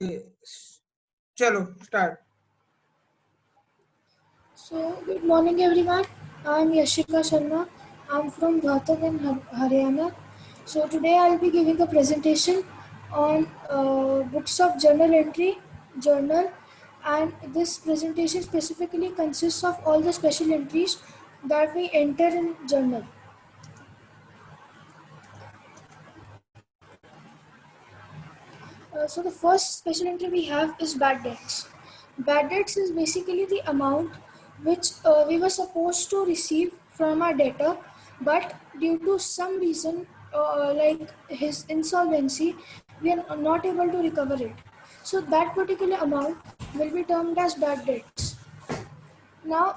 चलो start. So, good morning everyone. I am Yashika Sharma. I am from Rohtak in Haryana. So, today I will be giving a presentation on books of journal entry, journal, and this presentation specifically consists of all the special entries that we enter in journal. So the first special entry we have is bad debts. Bad debts is basically the amount which we were supposed to receive from our debtor, but due to some reason like his insolvency, we are not able to recover it. So that particular amount will be termed as bad debts. Now,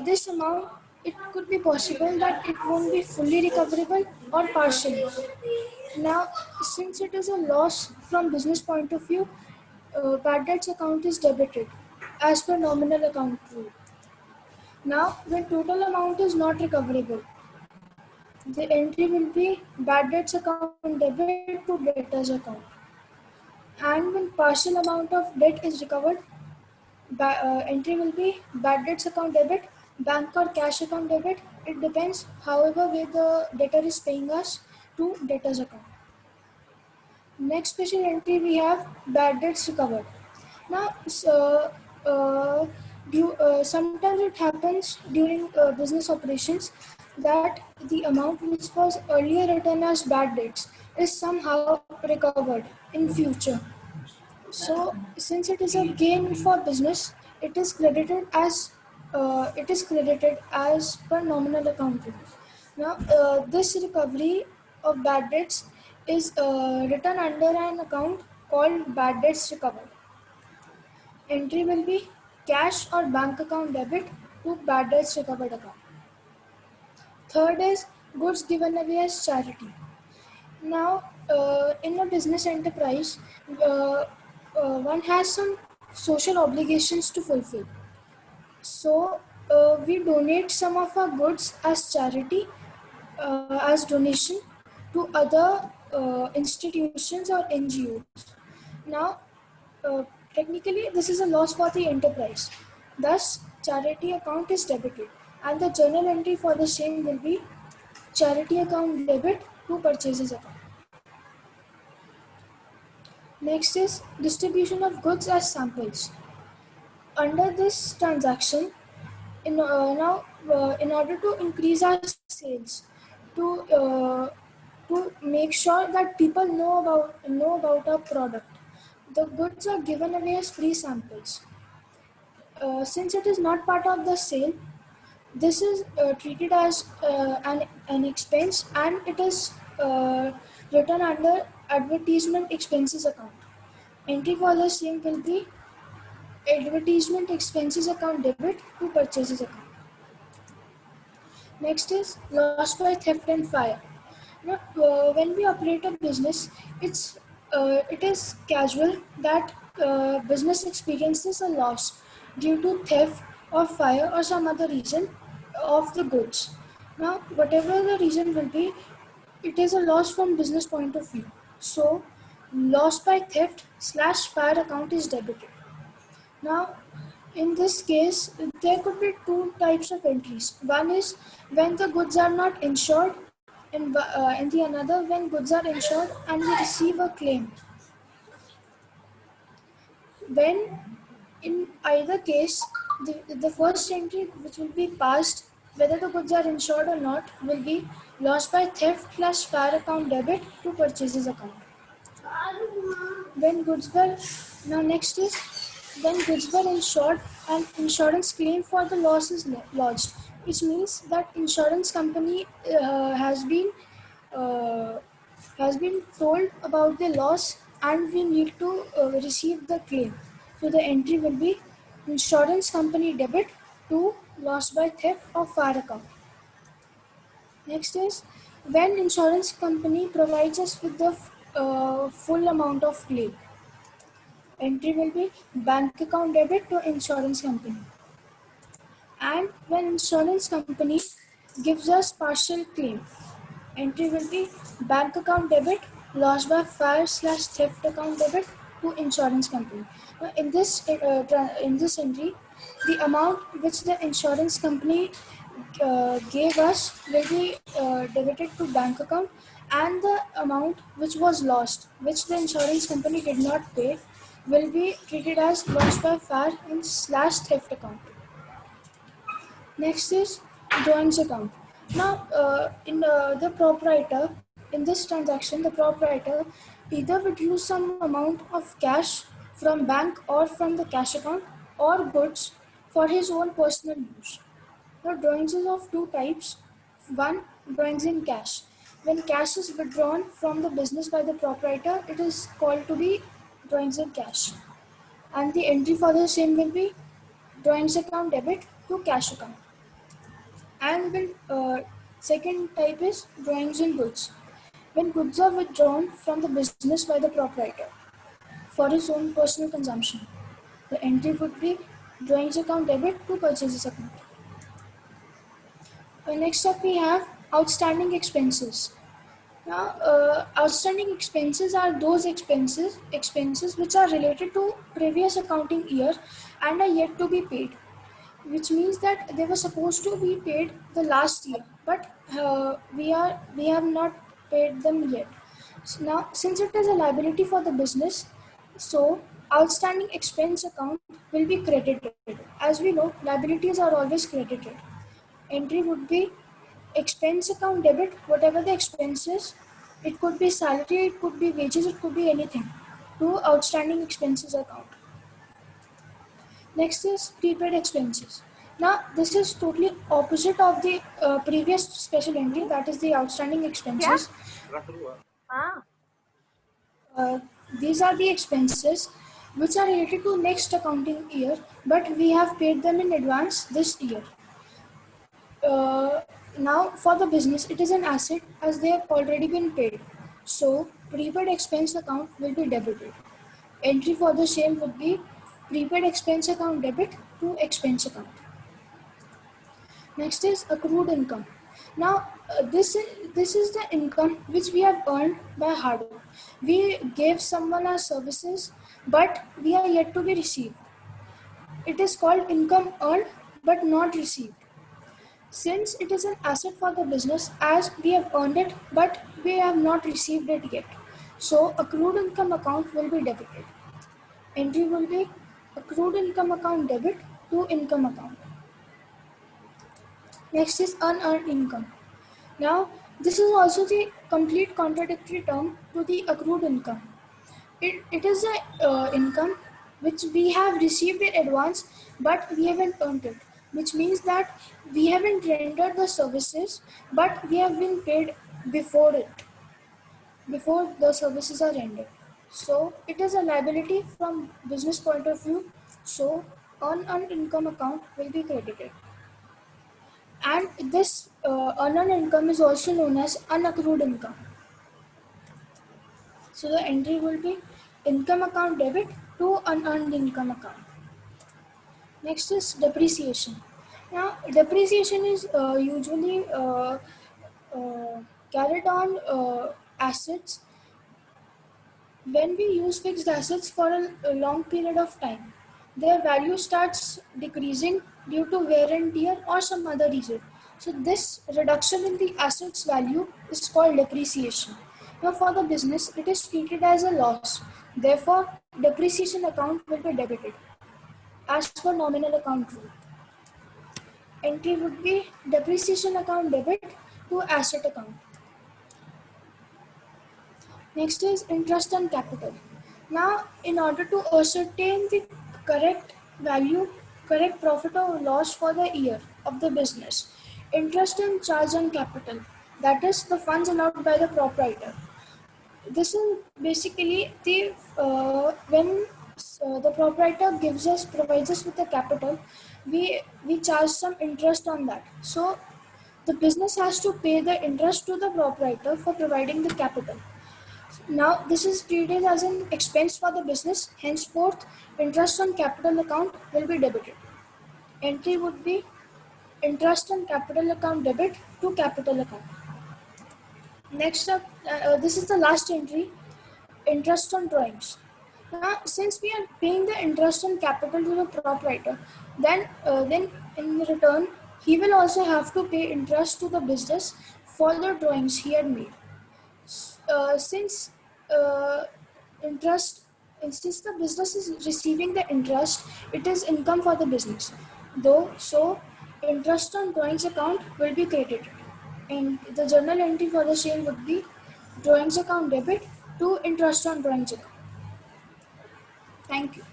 this amount, it could be possible that it won't be fully recoverable or partially. Now, since it is a loss from business point of view, bad debts account is debited as per nominal account rule. Now, when total amount is not recoverable, the entry will be bad debts account debit to debtors account. And when partial amount of debt is recovered, entry will be bad debts account debit, bank or cash account debit. It depends, however way the debtor is paying us to debtors account. Next special entry we have bad debts recovered. Now, sometimes it happens during business operations that the amount which was earlier written as bad debts is somehow recovered in future. So, since it is a gain for business, it is credited as per nominal account rule. Now, this recovery of bad debts is written under an account called bad debts recovered. Entry will be cash or bank account debit to bad debts recovered account. Third is goods given away as charity. Now, in a business enterprise, one has some social obligations to fulfill. So, we donate some of our goods as charity, as donation to other institutions or NGOs. Now, technically, this is a loss for the enterprise. Thus, charity account is debited, and the journal entry for the same will be charity account debit to purchases account. Next is distribution of goods as samples. Under this transaction, in order to increase our sales, to uh, to make sure that people know about our product, the goods are given away as free samples. Since it is not part of the sale, this is treated as an expense, and it is written under advertisement expenses account. Entry for the same will be advertisement expenses account debit to purchases account. Next is loss by theft and fire. Now, when we operate a business, it is casual that business experiences a loss due to theft or fire or some other reason of the goods. Now, whatever the reason will be, it is a loss from business point of view. So, loss by theft slash fire account is debited. Now, in this case, there could be two types of entries. One is when the goods are not insured, and the another when goods are insured and we receive a claim. When in either case, the first entry which will be passed, whether the goods are insured or not, will be loss by theft slash fire account debit to purchases account. When goods were now next is when goods were insured and insurance claim for the loss is lodged, which means that insurance company uh, has been told about the loss and we need to receive the claim. So the entry will be insurance company debit to loss by theft or fire account. Next is when insurance company provides us with the full amount of claim. Entry will be bank account debit to insurance company. And when insurance company gives us partial claim, entry will be bank account debit loss by fire slash theft account debit to insurance company. In this entry, the amount which the insurance company gave us will be debited to bank account, and the amount which was lost, which the insurance company did not pay, will be treated as loss by fire in slash theft account. Next is drawings account. Now, in the proprietor, in this transaction, the proprietor either withdrew some amount of cash from bank or from the cash account or goods for his own personal use. Now, drawings is of two types. One, drawings in cash. When cash is withdrawn from the business by the proprietor, it is called to be drawings in cash. And the entry for the same will be drawings account debit to cash account. And when second type is drawings in goods. When goods are withdrawn from the business by the proprietor for his own personal consumption, the entry would be drawings account debit to purchases account. Next up we have outstanding expenses. Now, outstanding expenses are those expenses which are related to previous accounting year and are yet to be paid, which means that they were supposed to be paid the last year, but we have not paid them yet. So now, since it is a liability for the business, so outstanding expense account will be credited. As we know, liabilities are always credited. Entry would be expense account debit, whatever the expenses. It could be salary, it could be wages, it could be anything, to outstanding expenses account. Next is prepaid expenses. Now, this is totally opposite of the previous special entry, that is the outstanding expenses. These are the expenses which are related to next accounting year, but we have paid them in advance this year. Now, for the business, it is an asset as they have already been paid. So, prepaid expense account will be debited. Entry for the same would be prepaid expense account debit to expense account. Next is accrued income. Now, this is the income which we have earned by hard work. We gave someone our services, but we are yet to be received. It is called income earned but not received. Since it is an asset for the business, as we have earned it, but we have not received it yet. So, accrued income account will be debited. Entry will be accrued income account debit to income account. Next is unearned income. Now, this is also the complete contradictory term to the accrued income. It is a income which we have received in advance, but we haven't earned it, which means that we haven't rendered the services, but we have been paid before before the services are rendered. So it is a liability from business point of view. So unearned income account will be credited. And this unearned income is also known as unaccrued income. So the entry will be income account debit to unearned income account. Next is depreciation. Now, depreciation is usually carried on assets when we use fixed assets for a long period of time. Their value starts decreasing due to wear and tear or some other reason. So this reduction in the asset's value is called depreciation. Now for the business, it is treated as a loss. Therefore, depreciation account will be debited as per nominal account rule. Entry would be depreciation account debit to asset account. Next is interest on capital. Now, in order to ascertain the correct value, correct profit or loss for the year of the business, interest and charge on capital, that is the funds allowed by the proprietor. This is basically the when the proprietor provides us with the capital, we charge some interest on that. So the business has to pay the interest to the proprietor for providing the capital. Now, this is treated as an expense for the business. Henceforth, interest on capital account will be debited. Entry would be interest on capital account debit to capital account. Next up, this is the last entry, interest on drawings. Since we are paying the interest and capital to the proprietor, then in return he will also have to pay interest to the business for the drawings he had made. Since interest, since the business is receiving the interest, it is income for the business. Though so, interest on drawings account will be credited, and the journal entry for the same would be drawings account debit to interest on drawings account. Thank you.